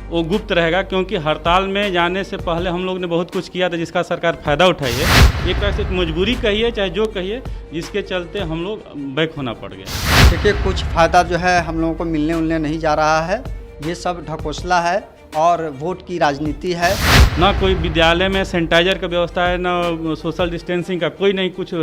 वो गुप्त रहेगा, क्योंकि हड़ताल में जाने से पहले हम लोग ने बहुत कुछ किया था जिसका सरकार फ़ायदा उठाई है। एक तरह से मजबूरी कहिए चाहे जो कहिए, जिसके चलते हम लोग बैक होना पड़ गया। देखिए, कुछ फ़ायदा जो है हम लोगों को मिलने उलने नहीं जा रहा है। ये सब ढकोसला है और वोट की राजनीति है। ना कोई विद्यालय में सैनिटाइजर का व्यवस्था है, ना सोशल डिस्टेंसिंग का, कोई नहीं कुछ।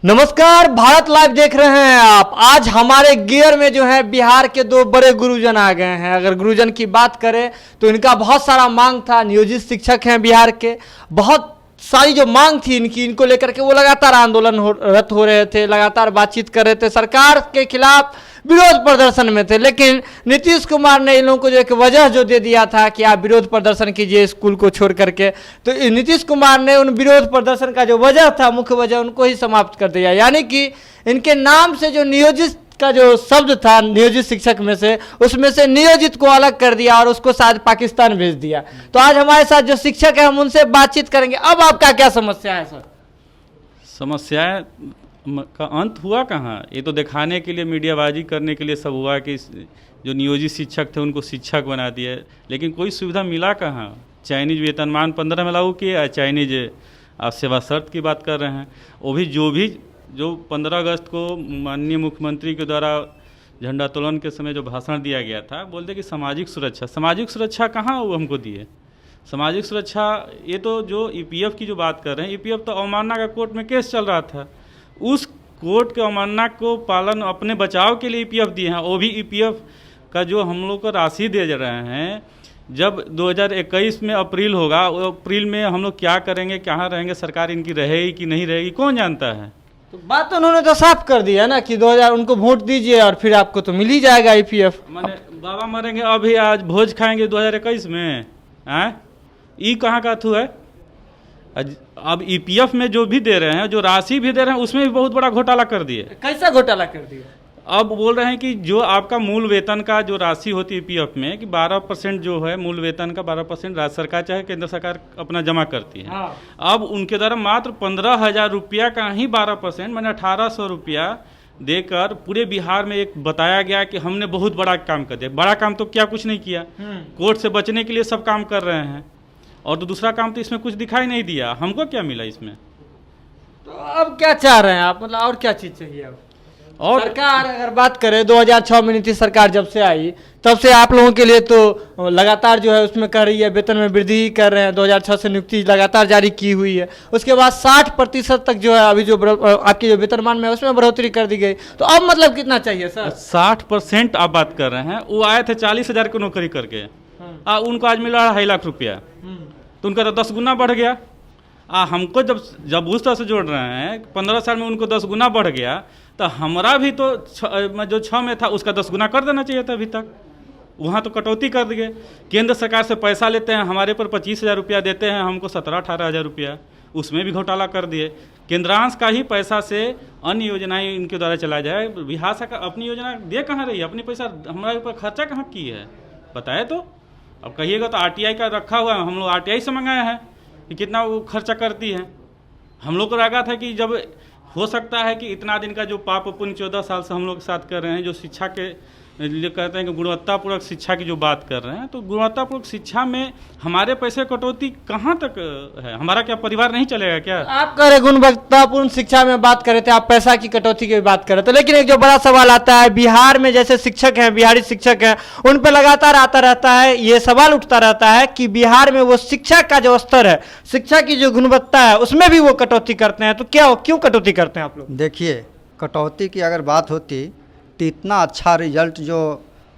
नमस्कार, भारत लाइव देख रहे हैं आप। आज हमारे गियर में जो है बिहार के दो बड़े गुरुजन आ गए हैं। अगर गुरुजन की बात करें तो इनका बहुत सारा मांग था। नियोजित शिक्षक हैं बिहार के, बहुत सारी जो मांग थी इनको लेकर के वो लगातार आंदोलनरत हो रहे थे, लगातार बातचीत कर रहे थे, सरकार के खिलाफ विरोध प्रदर्शन में थे। लेकिन नीतीश कुमार ने इन लोगों को जो एक वजह जो दे दिया था कि आप विरोध प्रदर्शन कीजिए स्कूल को छोड़ करके, तो नीतीश कुमार ने उन विरोध प्रदर्शन का जो वजह था, मुख्य वजह, उनको ही समाप्त कर दिया। यानी कि इनके नाम से जो नियोजित का जो शब्द था नियोजित शिक्षक में से, उसमें से नियोजित को अलग कर दिया और उसको शायद पाकिस्तान भेज दिया। तो आज हमारे साथ जो शिक्षक है हम उनसे बातचीत करेंगे। अब आपका क्या समस्या है सर? समस्याएं का अंत हुआ कहाँ? ये तो दिखाने के लिए, मीडियाबाजी करने के लिए सब हुआ कि जो नियोजित शिक्षक थे उनको शिक्षक बना दिए, लेकिन कोई सुविधा मिला कहाँ? चाइनीज वेतनमान 15 में लागू किया, चाइनीज आप सेवा शर्त की बात कर रहे हैं। वो भी जो 15 अगस्त को माननीय मुख्यमंत्री के द्वारा झंडोत्तोलन के समय जो भाषण दिया गया था, बोलते कि सामाजिक सुरक्षा कहाँ वो हमको दिए? सामाजिक सुरक्षा, ये तो जो ईपीएफ की जो बात कर रहे हैं, ईपीएफ तो अवमानना का कोर्ट में केस चल रहा था। उस कोर्ट के अवमानना को पालन अपने बचाव के लिए ईपीएफ दिए हैं। वो भी ईपीएफ का जो हम लोग को राशि दे रहे हैं, जब 2021 में अप्रैल होगा, अप्रैल में हम लोग क्या करेंगे, कहाँ रहेंगे, सरकार इनकी रहेगी कि नहीं रहेगी, कौन जानता है। तो बात तो उन्होंने तो साफ कर दिया ना कि 2000 उनको वोट दीजिए और फिर आपको तो मिल ही जाएगा ईपीएफ। माने बाबा मरेंगे अभी, आज भोज खाएंगे 2021 में, ई कहाँ का थू है? अब ईपीएफ में जो भी दे रहे हैं, जो राशि भी दे रहे हैं, उसमें भी बहुत बड़ा घोटाला कर दिए। कैसा घोटाला कर दिया? अब बोल रहे हैं कि जो आपका मूल वेतन का जो राशि होती है ईपीएफ में, कि 12% जो है मूल वेतन का 12% राज्य सरकार चाहे केंद्र सरकार अपना जमा करती है। हाँ। अब उनके द्वारा मात्र 15,000 रुपया का ही 12%, मैंने 1800 रुपया देकर पूरे बिहार में एक बताया गया कि हमने बहुत बड़ा काम कर दिया। बड़ा काम तो क्या, कुछ नहीं किया। कोर्ट से बचने के लिए सब काम कर रहे हैं, और तो दूसरा काम तो इसमें कुछ दिखाई नहीं दिया। हमको क्या मिला इसमें? तो अब क्या चाह रहे हैं आप, मतलब और क्या चीज़ चाहिए अब? और सरकार अगर बात करें 2006 में नीतीश सरकार जब से आई, तब से आप लोगों के लिए तो लगातार जो है उसमें कर रही है, वेतन में वृद्धि कर रहे हैं। 2006 से नियुक्ति लगातार जारी की हुई है। उसके बाद 60% तक जो है अभी जो आपके जो वेतनमान में है उसमें बढ़ोतरी कर दी गई। तो अब मतलब कितना चाहिए सर? 60% आप बात कर रहे हैं। वो आए थे 40,000 की नौकरी करके, उनको आज मिला 2.5 लाख रुपया, तो उनका तो 10 गुना बढ़ गया। हमको जब उस तरह से जोड़ रहे हैं, 15 साल में उनको 10 गुना बढ़ गया, तो हमारा भी तो जो 6 में था उसका 10 गुना कर देना चाहिए था अभी तक। वहाँ तो कटौती कर दिए। केंद्र सरकार से पैसा लेते हैं, हमारे पर 25,000 रुपया देते हैं, हमको 17-18 रुपया, उसमें भी घोटाला कर दिए। केंद्रांश का ही पैसा से अन्य योजनाएं इनके द्वारा चला जाए। बिहार सरकार अपनी योजना दे कहाँ रही है? अपनी पैसा हमारे ऊपर खर्चा कहाँ की है बताए तो? अब कहिएगा तो आरटीआई का रखा हुआ है, हम लोग आरटीआई से मंगाए हैं कि कितना वो खर्चा करती है। हम लोग को लगा था कि जब हो सकता है कि इतना दिन का जो पाप पुण्य 14 साल से हम लोग के साथ कर रहे हैं, जो शिक्षा के लिए कहते हैं कि गुणवत्तापूर्वक शिक्षा की जो बात कर रहे हैं, तो गुणवत्तापूर्वक शिक्षा में हमारे पैसे कटौती कहाँ तक है? हमारा क्या परिवार नहीं चलेगा क्या? आप कह रहे गुणवत्तापूर्ण शिक्षा में बात कर रहे थे, आप पैसा की कटौती की बात कर रहे थे, लेकिन एक जो बड़ा सवाल आता है, बिहार में जैसे शिक्षक हैं, बिहारी शिक्षक हैं, उन पर लगातार आता रहता है, ये सवाल उठता रहता है कि बिहार में वो शिक्षा का जो स्तर है, शिक्षा की जो गुणवत्ता है, उसमें भी वो कटौती करते हैं। तो क्यों कटौती करते हैं आप लोग? देखिए, कटौती की अगर बात होती तो इतना अच्छा रिजल्ट जो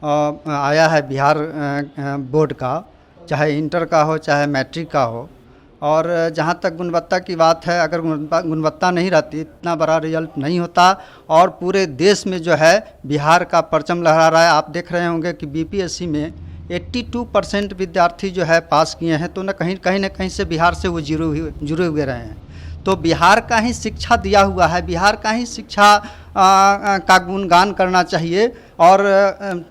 आया है बिहार बोर्ड का, चाहे इंटर का हो चाहे मैट्रिक का हो, और जहाँ तक गुणवत्ता की बात है, अगर गुणवत्ता नहीं रहती इतना बड़ा रिजल्ट नहीं होता। और पूरे देश में जो है बिहार का परचम लहरा रहा है। आप देख रहे होंगे कि बीपीएससी में 82% विद्यार्थी जो है पास किए हैं, तो कहीं ना कहीं से बिहार से वो जुड़े हुए रहे हैं। तो बिहार का ही शिक्षा दिया हुआ है, बिहार का ही शिक्षा का गुणगान करना चाहिए, और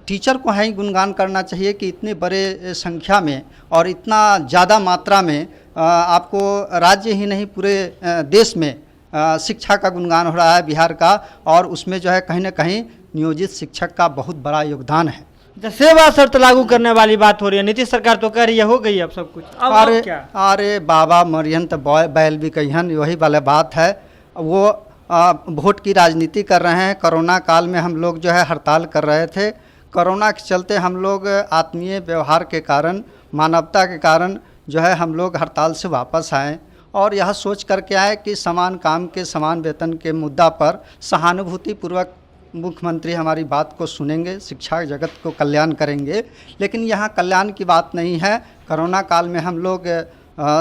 टीचर को ही गुणगान करना चाहिए कि इतने बड़े संख्या में और इतना ज़्यादा मात्रा में आपको राज्य ही नहीं पूरे देश में शिक्षा का गुणगान हो रहा है बिहार का, और उसमें जो है कहीं ना कहीं नियोजित शिक्षक का बहुत बड़ा योगदान है। सेवा शर्त लागू करने वाली बात हो रही है, नीतीश सरकार तो कह रही है हो गई अब सब कुछ, अब क्या? अरे बाबा मरियन तो बैल भी कहियन, वही वाला बात है। वो वोट की राजनीति कर रहे हैं। कोरोना काल में हम लोग जो है हड़ताल कर रहे थे। कोरोना के चलते हम लोग आत्मीय व्यवहार के कारण, मानवता के कारण जो है हम लोग हड़ताल से वापस आए और यह सोच करके आए कि समान काम के समान वेतन के मुद्दा पर सहानुभूतिपूर्वक मुख्यमंत्री हमारी बात को सुनेंगे, शिक्षा जगत को कल्याण करेंगे। लेकिन यहाँ कल्याण की बात नहीं है। कोरोना काल में हम लोग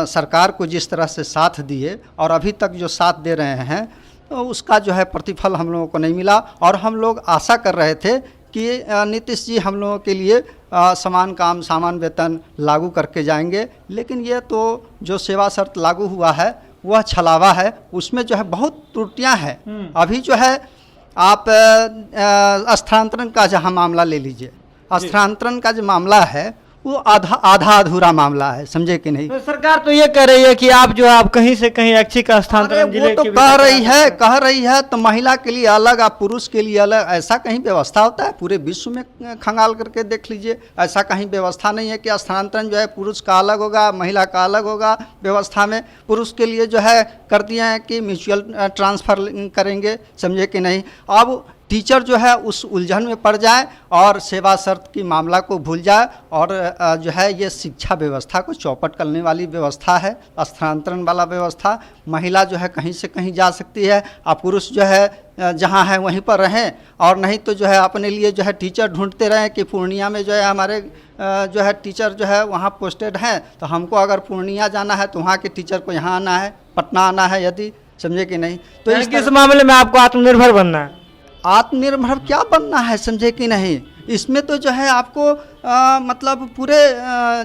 सरकार को जिस तरह से साथ दिए और अभी तक जो साथ दे रहे हैं, तो उसका जो है प्रतिफल हम लोगों को नहीं मिला। और हम लोग आशा कर रहे थे कि नीतीश जी हम लोगों के लिए समान काम समान वेतन लागू करके जाएंगे। लेकिन ये तो जो सेवा शर्त लागू हुआ है वह छलावा है, उसमें जो है बहुत त्रुटियां हैं। अभी जो है आप स्थानांतरण का जहाँ मामला ले लीजिए, स्थानांतरण का जो मामला है वो आधा अधूरा मामला है, समझे कि नहीं? तो सरकार तो ये कह रही है कि आप जो है आप कहीं से कहीं ऐच्छिक स्थानांतरण जिले वो तो कह रही है तो महिला के लिए अलग और पुरुष के लिए अलग, ऐसा कहीं व्यवस्था होता है? पूरे विश्व में खंगाल करके देख लीजिए, ऐसा कहीं व्यवस्था नहीं है कि स्थानांतरण जो है पुरुष का अलग होगा महिला का अलग होगा। व्यवस्था में पुरुष के लिए जो है कर दिए हैं कि म्यूचुअल ट्रांसफ़र करेंगे, समझे कि नहीं? अब टीचर जो है उस उलझन में पड़ जाए और सेवा शर्त की मामला को भूल जाए और जो है ये शिक्षा व्यवस्था को चौपट करने वाली व्यवस्था है, स्थानांतरण वाला व्यवस्था। महिला जो है कहीं से कहीं जा सकती है और पुरुष जो है जहाँ है वहीं पर रहें, और नहीं तो जो है अपने लिए जो है टीचर ढूंढते रहें कि पूर्णिया में जो है हमारे जो है टीचर जो है वहाँ पोस्टेड हैं, तो हमको अगर पूर्णिया जाना है तो वहाँ के टीचर को यहाँ आना है, पटना आना है यदि, समझे कि नहीं? तो इस मामले में आपको आत्मनिर्भर बनना है। आत्मनिर्भर क्या बनना है, समझे कि नहीं? इसमें तो जो है आपको मतलब पूरे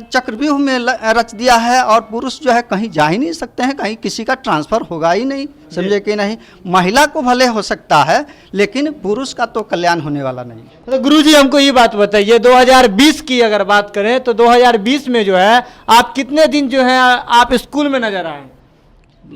चक्रव्यूह में रच दिया है और पुरुष जो है कहीं जा ही नहीं सकते हैं, कहीं किसी का ट्रांसफ़र होगा ही नहीं, समझे कि नहीं? महिला को भले हो सकता है लेकिन पुरुष का तो कल्याण होने वाला नहीं। तो गुरुजी हमको ये बात बताइए, 2020 की अगर बात करें तो 2020 में जो है आप कितने दिन जो है आप स्कूल में नजर आए?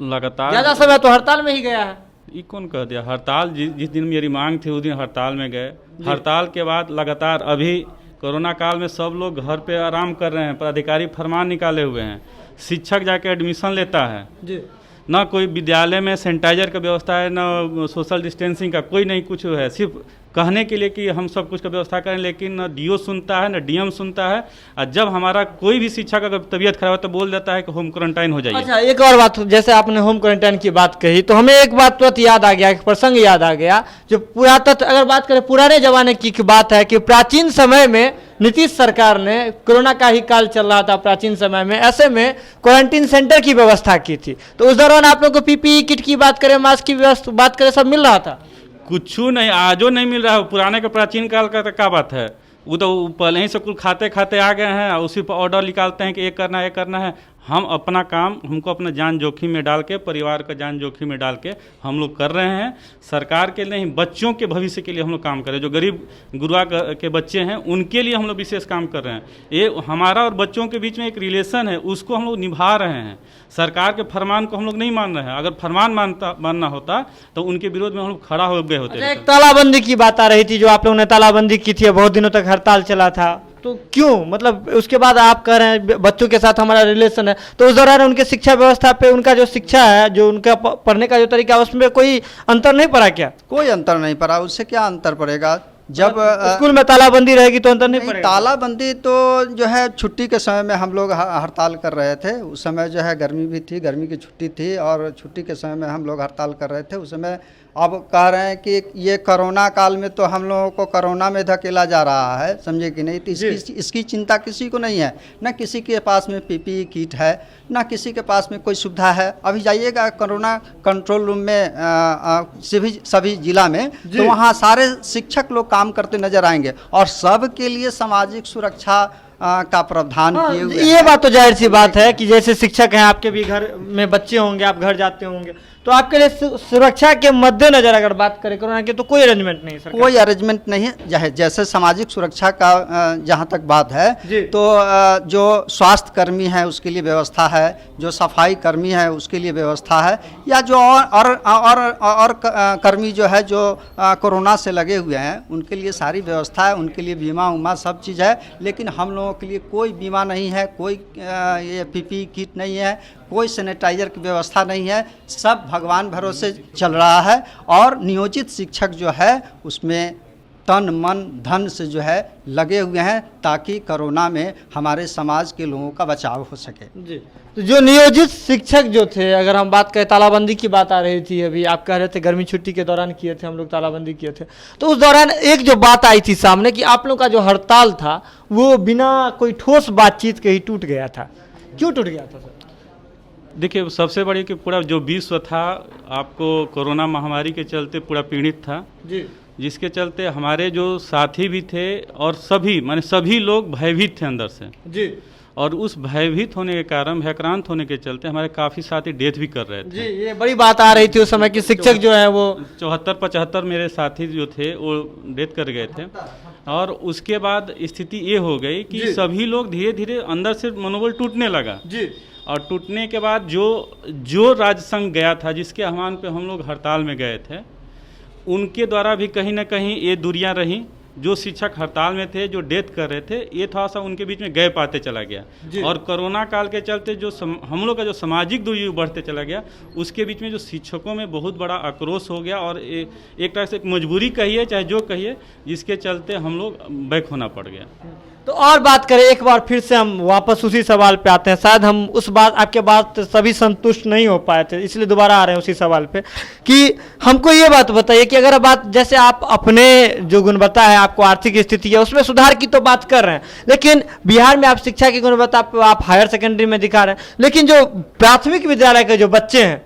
लगातार ज़्यादा समय तो हड़ताल में ही गया है। ये कौन कह दिया? हड़ताल जिस दिन मेरी मांग थी उस दिन हड़ताल में गए। हड़ताल के बाद लगातार अभी कोरोना काल में सब लोग घर पे आराम कर रहे हैं, पदाधिकारी फरमान निकाले हुए हैं, शिक्षक जाके एडमिशन लेता है जी। ना कोई विद्यालय में सैनिटाइजर का व्यवस्था है, ना सोशल डिस्टेंसिंग का कोई नहीं कुछ है, सिर्फ कहने के लिए कि हम सब कुछ का व्यवस्था करें, लेकिन न डीओ सुनता है न डीएम सुनता है। और जब हमारा कोई भी शिक्षक अगर तबीयत खराब है तो बोल देता है कि होम क्वारंटाइन हो जाइए। अच्छा, एक और बात, जैसे आपने होम क्वारंटाइन की बात कही तो हमें एक बात तुरंत याद आ गया, एक प्रसंग याद आ गया जो पुरातत्व अगर बात करें पुराने जमाने की बात है कि प्राचीन समय में नीतीश सरकार ने, कोरोना का ही काल चल रहा था प्राचीन समय में, ऐसे में क्वारंटीन सेंटर की व्यवस्था की थी। तो उस दौरान आप लोग को पीपीई किट की बात करें, मास्क की बात करें, सब मिल रहा था? कुछ नहीं, आजो नहीं मिल रहा है। पुराने का प्राचीन काल का क्या बात है? वो तो पहले ही सब कुछ खाते खाते आ गए हैं, उसी पर ऑर्डर निकालते हैं कि ये करना है ये करना है। हम अपना काम, हमको अपना जान जोखिम में डाल के, परिवार का जान जोखिम में डाल के हम लोग कर रहे हैं। सरकार के नहीं, बच्चों के भविष्य के लिए हम लोग काम कर रहे हैं। जो गरीब गुरुआ के बच्चे हैं उनके लिए हम लोग विशेष काम कर रहे हैं। ये हमारा और बच्चों के बीच में एक रिलेशन है, उसको हम लोग निभा रहे हैं। सरकार के फरमान को हम लोग नहीं मान रहे हैं। अगर फरमान मानना होता तो उनके विरोध में हम लोग खड़ा हो गए होते। एक तालाबंदी की बात आ रही थी, जो आप लोगों ने तालाबंदी की थी, बहुत दिनों तक हड़ताल चला था, तो क्यों? मतलब उसके बाद आप कह रहे हैं बच्चों के साथ हमारा रिलेशन है, तो उस दौरान उनके शिक्षा व्यवस्था पे, उनका जो शिक्षा है, जो उनका पढ़ने का जो तरीका है, उसमें कोई अंतर नहीं पड़ा क्या? कोई अंतर नहीं पड़ा। उससे क्या अंतर पड़ेगा? जब स्कूल में तालाबंदी रहेगी तो अंतर नहीं पड़ेगा? तालाबंदी तो जो है छुट्टी के समय में हम लोग हड़ताल कर रहे थे। उस समय जो है गर्मी भी थी, गर्मी की छुट्टी थी और छुट्टी के समय में हम लोग हड़ताल कर रहे थे। उस समय अब कह रहे हैं कि ये कोरोना काल में तो हम लोगों को कोरोना में धकेला जा रहा है, समझे कि नहीं? तो इसकी चिंता किसी को नहीं है। न किसी के पास में पीपीई किट है, न किसी के पास में कोई सुविधा है। अभी जाइएगा कोरोना कंट्रोल रूम में सभी जिला में, तो वहाँ सारे शिक्षक लोग काम करते नजर आएंगे और सब के लिए सामाजिक सुरक्षा का प्रावधान किए हुए ये हैं। बात तो जाहिर सी बात है कि जैसे शिक्षक हैं, आपके भी घर में बच्चे होंगे, आप घर जाते होंगे, तो आपके लिए सुरक्षा के मद्देनजर अगर बात करें कोरोना की, तो कोई अरेंजमेंट नहीं सरकार? कोई अरेंजमेंट नहीं है। जैसे सामाजिक सुरक्षा का जहाँ तक बात जी। है, तो जो स्वास्थ्य कर्मी है उसके लिए व्यवस्था है, जो सफाई कर्मी है उसके लिए व्यवस्था है, या जो और कर्मी जो है जो कोरोना से लगे हुए हैं उनके लिए सारी व्यवस्था है, उनके लिए बीमा उमा सब चीज़ है। लेकिन हम लोगों के लिए कोई बीमा नहीं है, कोई ये पीपीई किट नहीं है, कोई सैनिटाइजर की व्यवस्था नहीं है। सब भगवान भरोसे चल रहा है। और नियोजित शिक्षक जो है उसमें तन मन धन से जो है लगे हुए हैं, ताकि कोरोना में हमारे समाज के लोगों का बचाव हो सके। जी, तो जो नियोजित शिक्षक जो थे, अगर हम बात करें, तालाबंदी की बात आ रही थी अभी, आप कह रहे थे गर्मी छुट्टी के दौरान किए थे हम लोग, तालाबंदी किए थे, तो उस दौरान एक जो बात आई थी सामने कि आप लोग का जो हड़ताल था वो बिना कोई ठोस बातचीत के ही टूट गया था। क्यों टूट गया था सर? देखिए, सबसे बड़ी कि पूरा जो विश्व था आपको कोरोना महामारी के चलते पूरा पीड़ित था जी, जिसके चलते हमारे जो साथी भी थे और सभी माने सभी लोग भयभीत थे अंदर से। जी, और उस भयभीत होने के कारण, भयक्रांत होने के चलते हमारे काफ़ी साथी डेथ भी कर रहे थे। जी, ये बड़ी बात आ रही थी उस समय कि शिक्षक जो है वो 74-75 मेरे साथी जो थे वो डेथ कर गए थे। और उसके बाद स्थिति ये हो गई कि जी। सभी लोग धीरे धीरे अंदर से मनोबल टूटने लगा। जी, और टूटने के बाद जो राज्य संघ गया था, जिसके आह्वान पे हम लोग हड़ताल में गए थे, उनके द्वारा भी कहीं ना कहीं ये दूरियां रहीं। जो शिक्षक हड़ताल में थे, जो डेथ कर रहे थे, ये थोड़ा सा उनके बीच में गैप पाते चला गया। और कोरोना काल के चलते जो हम लोग का जो सामाजिक दूरी बढ़ते चला गया, उसके बीच में जो शिक्षकों में बहुत बड़ा आक्रोश हो गया। और एक तरह से एक मजबूरी कहिए चाहे जो कहिए, जिसके चलते हम लोग बैक होना पड़ गया। तो और बात करें, एक बार फिर से हम वापस उसी सवाल पे आते हैं। शायद हम उस बात, आपके बात सभी संतुष्ट नहीं हो पाए थे, इसलिए दोबारा आ रहे हैं उसी सवाल पे कि हमको ये बात बताइए कि अगर बात, जैसे आप अपने जो गुणवत्ता है, आपको आर्थिक स्थिति है, उसमें सुधार की तो बात कर रहे हैं, लेकिन बिहार में आप शिक्षा की गुणवत्ता आप हायर सेकेंडरी में दिखा रहे हैं, लेकिन जो प्राथमिक विद्यालय के जो बच्चे हैं,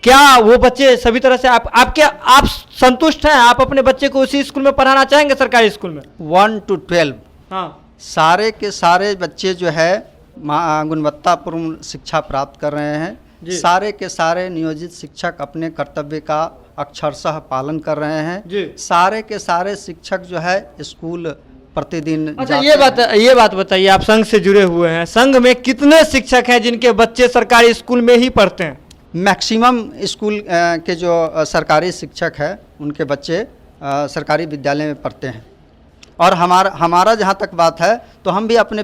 क्या वो बच्चे सभी तरह से आप संतुष्ट हैं? आप अपने बच्चे को उसी स्कूल में पढ़ाना चाहेंगे, सरकारी स्कूल में? 1 to 12 हाँ, सारे के सारे बच्चे जो है गुणवत्तापूर्ण शिक्षा प्राप्त कर रहे हैं। सारे के सारे नियोजित शिक्षक अपने कर्तव्य का अक्षरशः पालन कर रहे हैं। सारे के सारे शिक्षक जो है स्कूल प्रतिदिन अच्छा, जाते ये बात बताइए, आप संघ से जुड़े हुए हैं, संघ में कितने शिक्षक हैं जिनके बच्चे सरकारी स्कूल में ही पढ़ते हैं? मैक्सिमम स्कूल के जो सरकारी शिक्षक हैं उनके बच्चे सरकारी विद्यालय में पढ़ते हैं। और हमारा जहाँ तक बात है, तो हम भी अपने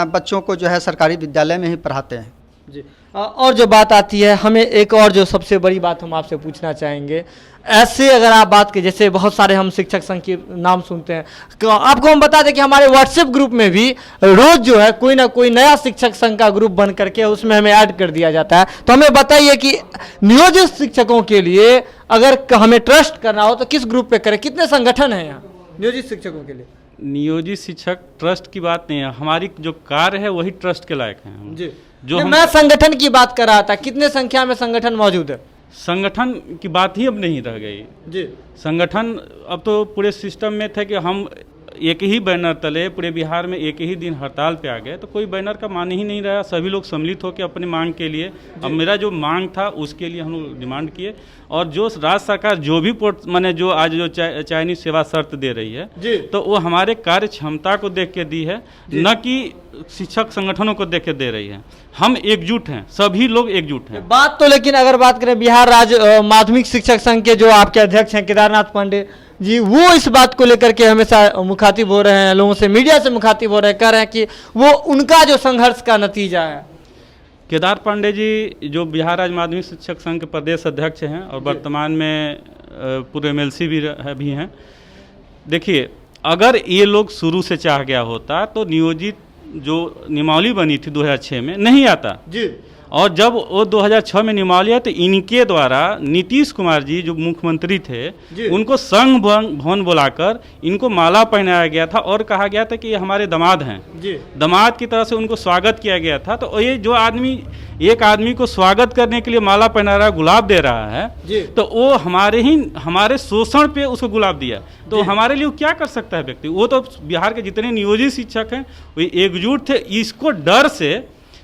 बच्चों को जो है सरकारी विद्यालय में ही पढ़ाते हैं। जी, और जो बात आती है, हमें एक और जो सबसे बड़ी बात हम आपसे पूछना चाहेंगे, ऐसे अगर आप बात के, जैसे बहुत सारे हम शिक्षक संघ के नाम सुनते हैं, तो आपको हम बता दें कि हमारे व्हाट्सएप ग्रुप में भी रोज जो है कोई ना कोई नया शिक्षक संघ का ग्रुप बन करके उसमें हमें ऐड कर दिया जाता है। तो हमें बताइए कि नियोजित शिक्षकों के लिए अगर हमें ट्रस्ट करना हो तो किस ग्रुप पे करें? कितने संगठन हैं यहाँ नियोजित शिक्षकों के लिए? नियोजित शिक्षक ट्रस्ट की बात नहीं है, हमारी जो कार्य है वही ट्रस्ट के लायक है। जी, मैं संगठन की बात कर रहा था, कितने संख्या में संगठन मौजूद है? संगठन की बात ही अब नहीं रह गई जी। संगठन अब तो पूरे सिस्टम में था कि हम एक ही बैनर तले पूरे बिहार में एक ही दिन हड़ताल पे आ गए, तो कोई बैनर का मान ही नहीं रहा। सभी लोग सम्मिलित होकर अपनी मांग के लिए, अब मेरा जो मांग था उसके लिए हम लोग डिमांड किए। और जो राज्य सरकार जो भी माने जो आज जो चाइनीज सेवा शर्त दे रही है, तो वो हमारे कार्य क्षमता को देख के दी है, न कि शिक्षक संगठनों को देख के दे रही है। हम एकजुट हैं, सभी लोग एकजुट हैं। बात तो, लेकिन अगर बात करें बिहार राज्य माध्यमिक शिक्षक संघ के जो आपके अध्यक्ष हैं केदारनाथ पांडे जी, वो इस बात को लेकर के हमेशा मुखातिब हो रहे हैं, लोगों से, मीडिया से मुखातिब हो रहे हैं, कह रहे हैं कि वो उनका जो संघर्ष का नतीजा है। केदार पांडे जी जो बिहार राज्य माध्यमिक शिक्षक संघ के प्रदेश अध्यक्ष हैं और वर्तमान में पूरे MLC भी हैं। देखिए, अगर ये लोग शुरू से चाह गया होता तो नियोजित जो नियमावली बनी थी 2006 में नहीं आता जी। और जब वो 2006 में नियमावली है तो इनके द्वारा नीतीश कुमार जी जो मुख्यमंत्री थे उनको संघ भवन बुलाकर इनको माला पहनाया गया था और कहा गया था कि ये हमारे दामाद हैं, दामाद की तरह से उनको स्वागत किया गया था। तो ये जो आदमी एक आदमी को स्वागत करने के लिए माला पहना रहा है, गुलाब दे रहा है, तो वो हमारे शोषण पे उसको गुलाब दिया, तो हमारे लिए क्या कर सकता है व्यक्ति? वो तो बिहार के जितने नियोजित शिक्षक हैं वो एकजुट थे। इसको डर से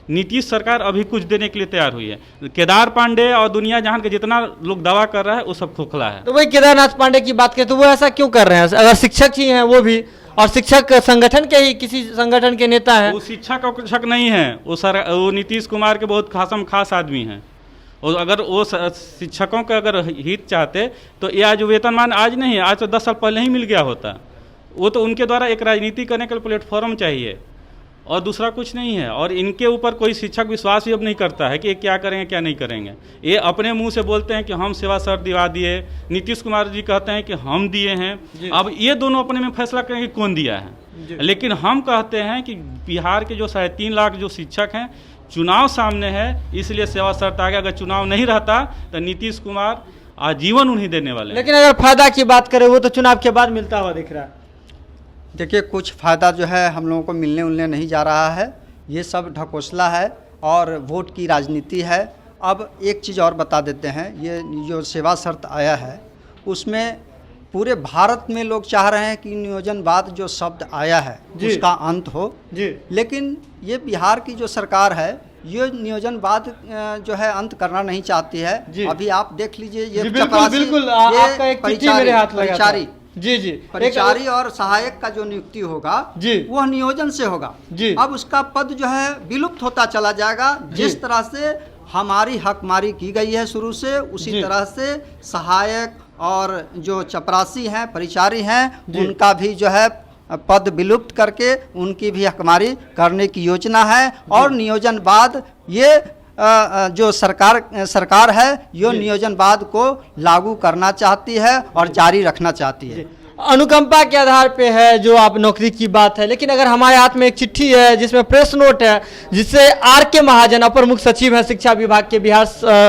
नीतीश सरकार अभी कुछ देने के लिए तैयार हुई है। केदार पांडे और दुनिया जहां के जितना लोग दावा कर रहा है वो सब खोखला है। तो वही केदारनाथ पांडे की बात करें तो वो ऐसा क्यों कर रहे हैं? अगर शिक्षक ही हैं वो भी, और शिक्षक संगठन के ही किसी संगठन के नेता हैं। वो शिक्षक नहीं है, वो नीतीश कुमार के बहुत खास आदमी हैं। और अगर वो शिक्षकों का अगर हित चाहते तो ये आज वेतनमान आज नहीं है, आज तो 10 साल पहले ही मिल गया होता। वो तो उनके द्वारा एक राजनीति करने का प्लेटफॉर्म चाहिए और दूसरा कुछ नहीं है। और इनके ऊपर कोई शिक्षक विश्वास भी अब नहीं करता है कि ये क्या करेंगे क्या नहीं करेंगे। ये अपने मुंह से बोलते हैं कि हम सेवा शर्त दिवा दिए, नीतीश कुमार जी कहते हैं कि हम दिए हैं। अब ये दोनों अपने में फैसला करेंगे कौन दिया है। लेकिन हम कहते हैं कि बिहार के जो 3.5 लाख जो शिक्षक हैं, चुनाव सामने है इसलिए सेवा शर्त आ गया। अगर चुनाव नहीं रहता तो नीतीश कुमार आजीवन उन्हीं देने वाले। लेकिन अगर फायदा की बात करें वो तो चुनाव के बाद मिलता हुआ दिख रहा है। देखिए, कुछ फ़ायदा जो है हम लोगों को मिलने उलने नहीं जा रहा है, ये सब ढकोसला है और वोट की राजनीति है। अब एक चीज़ और बता देते हैं, ये जो सेवा शर्त आया है उसमें पूरे भारत में लोग चाह रहे हैं कि नियोजनवाद जो शब्द आया है उसका अंत हो जी। लेकिन ये बिहार की जो सरकार है ये नियोजनवाद जो है अंत करना नहीं चाहती है। अभी आप देख लीजिए, ये बिल्कुल आपका एक चिट्ठी मेरे हाथ लगा था। जी परिचारी और सहायक का जो नियुक्ति होगा वह नियोजन से होगा। अब उसका पद जो है विलुप्त होता चला जाएगा। जिस तरह से हमारी हकमारी की गई है शुरू से, उसी तरह से सहायक और जो चपरासी हैं, परिचारी हैं, उनका भी जो है पद विलुप्त करके उनकी भी हकमारी करने की योजना है। और नियोजनवाद ये जो सरकार है ये नियोजनवाद को लागू करना चाहती है और जारी रखना चाहती है। अनुकंपा के आधार पे है जो आप नौकरी की बात है। लेकिन अगर हमारे हाथ में एक चिट्ठी है जिसमें प्रेस नोट है, जिससे आर के महाजन, अपर मुख्य सचिव हैं शिक्षा विभाग के, बिहार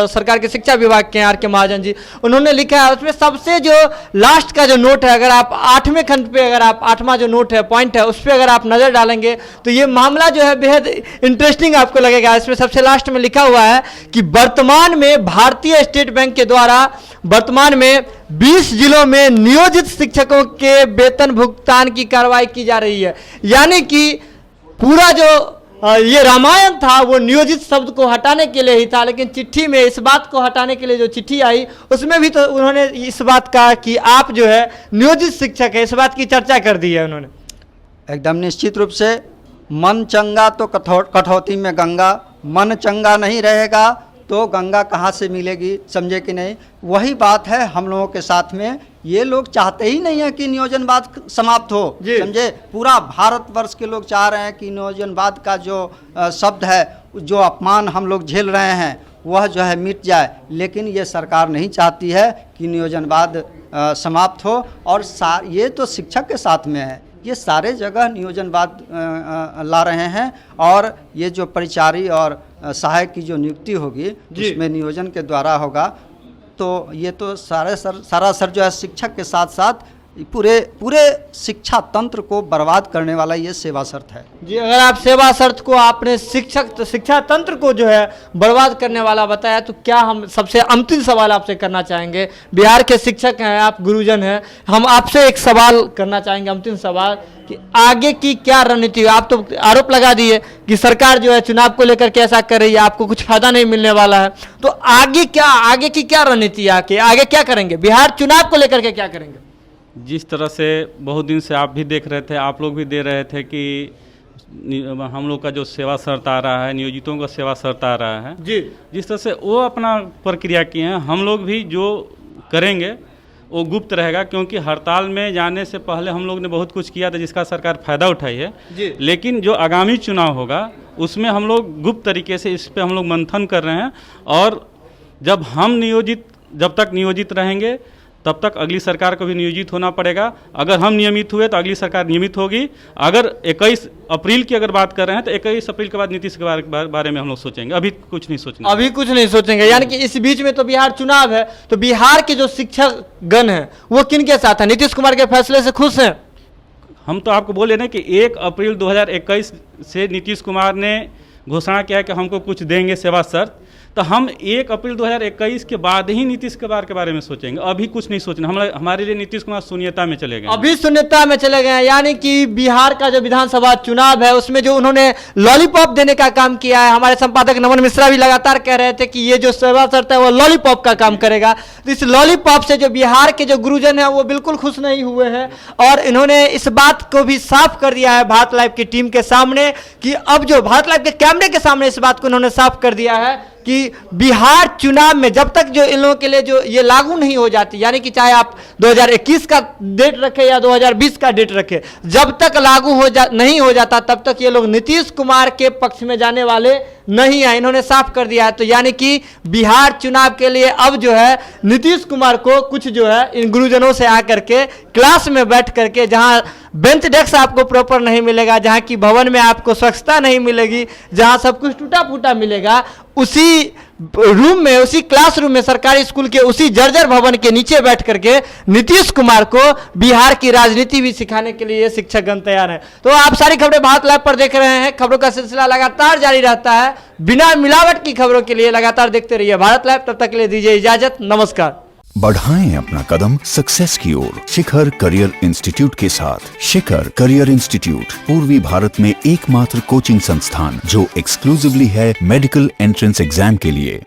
सरकार के शिक्षा विभाग के आर के महाजन जी, उन्होंने लिखा है उसमें सबसे जो लास्ट का जो नोट है, अगर आप 8वें खंड पे, अगर आप 8वां जो नोट है, पॉइंट है, उस पर अगर आप नजर डालेंगे तो ये मामला जो है बेहद इंटरेस्टिंग आपको लगेगा। इसमें सबसे लास्ट में लिखा हुआ है कि वर्तमान में भारतीय स्टेट बैंक के द्वारा वर्तमान में 20 जिलों में नियोजित शिक्षकों के वेतन भुगतान की कार्रवाई की जा रही है। यानी कि पूरा जो ये रामायण था वो नियोजित शब्द को हटाने के लिए ही था। लेकिन चिट्ठी में इस बात को हटाने के लिए जो चिट्ठी आई उसमें भी तो उन्होंने इस बात का कि आप जो है नियोजित शिक्षक है, इस बात की चर्चा कर दी है उन्होंने। एकदम निश्चित रूप से, मन चंगा तो कठौती में गंगा, मन चंगा नहीं रहेगा तो गंगा कहाँ से मिलेगी, समझे कि नहीं। वही बात है हम लोगों के साथ में। ये लोग चाहते ही नहीं है कि नियोजनवाद समाप्त हो, समझे। पूरा भारतवर्ष के लोग चाह रहे हैं कि नियोजनवाद का जो शब्द है, जो अपमान हम लोग झेल रहे हैं, वह जो है मिट जाए। लेकिन ये सरकार नहीं चाहती है कि नियोजनवाद समाप्त हो। और ये तो शिक्षक के साथ में है, ये सारे जगह नियोजनवाद ला रहे हैं। और ये जो परिचारी और सहायक की जो नियुक्ति होगी उसमें नियोजन के द्वारा होगा। तो ये तो सरासर जो है शिक्षक के साथ साथ पूरे शिक्षा तंत्र को बर्बाद करने वाला ये सेवा शर्त है जी। अगर आप सेवा शर्त को आपने शिक्षा तंत्र को जो है बर्बाद करने वाला बताया, तो क्या हम सबसे अंतिम सवाल आपसे करना चाहेंगे। बिहार के शिक्षक हैं आप, गुरुजन हैं, हम आपसे एक सवाल करना चाहेंगे, अंतिम सवाल, कि आगे की क्या रणनीति। आप तो आरोप लगा दिए कि सरकार जो है चुनाव को लेकर के ऐसा कर रही है, आपको कुछ फायदा नहीं मिलने वाला है, तो आगे की क्या रणनीति, आगे क्या करेंगे, बिहार चुनाव को लेकर के क्या करेंगे। जिस तरह से बहुत दिन से आप भी देख रहे थे, आप लोग भी दे रहे थे कि हम लोग का जो सेवा शर्त आ रहा है, नियोजितों का सेवा शर्त आ रहा है जी, जिस तरह से वो अपना प्रक्रिया किए हैं, हम लोग भी जो करेंगे वो गुप्त रहेगा। क्योंकि हड़ताल में जाने से पहले हम लोग ने बहुत कुछ किया था जिसका सरकार फ़ायदा उठाई है जी। लेकिन जो आगामी चुनाव होगा उसमें हम लोग गुप्त तरीके से इस पर हम लोग मंथन कर रहे हैं। और जब तक नियोजित रहेंगे तब तक अगली सरकार को भी नियोजित होना पड़ेगा। अगर हम नियमित हुए तो अगली सरकार नियमित होगी। अगर 21 अप्रैल की अगर बात कर रहे हैं तो 21 अप्रैल के बाद नीतीश के बारे में हम लोग सोचेंगे, अभी कुछ नहीं सोचना। अभी कुछ नहीं सोचेंगे, यानी कि इस बीच में तो बिहार चुनाव है, तो बिहार के जो शिक्षक गण हैं वो किन के साथ हैं? नीतीश कुमार के फैसले से खुश हैं? हम तो आपको बोले ना कि 1 अप्रैल 2021 से नीतीश कुमार ने घोषणा किया है कि हमको कुछ देंगे सेवा शर्त, तो हम 1 अप्रैल 2021 के बाद ही नीतीश कुमार के बारे में सोचेंगे, अभी कुछ नहीं सोचना। हमारे लिए नीतीश कुमार शून्यता में चले गए, अभी शून्यता में चले गए हैं। यानी कि बिहार का जो विधानसभा चुनाव है उसमें जो उन्होंने लॉलीपॉप देने का काम किया है, हमारे संपादक नमन मिश्रा भी लगातार कह रहे थे कि ये जो सेवा शर्त है वो लॉलीपॉप का काम करेगा। तो इस लॉलीपॉप से जो बिहार के जो गुरुजन है वो बिल्कुल खुश नहीं हुए हैं, और इन्होंने इस बात को भी साफ कर दिया है भारत लाइव की टीम के सामने कि अब जो भारत लाइव के कैमरे के सामने इस बात को इन्होंने साफ कर दिया है कि बिहार चुनाव में जब तक जो इन लोगों के लिए जो ये लागू नहीं हो जाती, यानी कि चाहे आप 2021 का डेट रखें या 2020 का डेट रखें, जब तक लागू नहीं हो जाता तब तक ये लोग नीतीश कुमार के पक्ष में जाने वाले नहीं है, इन्होंने साफ कर दिया है। तो यानी कि बिहार चुनाव के लिए अब जो है नीतीश कुमार को कुछ जो है इन गुरुजनों से आकर के क्लास में बैठ करके, जहां बेंच डेस्क आपको प्रॉपर नहीं मिलेगा, जहां की भवन में आपको स्वच्छता नहीं मिलेगी, जहां सब कुछ टूटा फूटा मिलेगा, उसी रूम में, उसी क्लासरूम में, सरकारी स्कूल के उसी जर्जर भवन के नीचे बैठ करके नीतीश कुमार को बिहार की राजनीति भी सिखाने के लिए ये शिक्षकगण तैयार हैं। तो आप सारी खबरें भारत लाइव पर देख रहे हैं, खबरों का सिलसिला लगातार जारी रहता है। बिना मिलावट की खबरों के लिए लगातार देखते रहिए भारत लाइव। तब तक के लिए दीजिए इजाजत, नमस्कार। बढ़ाएं अपना कदम सक्सेस की ओर शिखर करियर इंस्टीट्यूट के साथ। शिखर करियर इंस्टीट्यूट पूर्वी भारत में एकमात्र कोचिंग संस्थान जो एक्सक्लूसिवली है मेडिकल एंट्रेंस एग्जाम के लिए।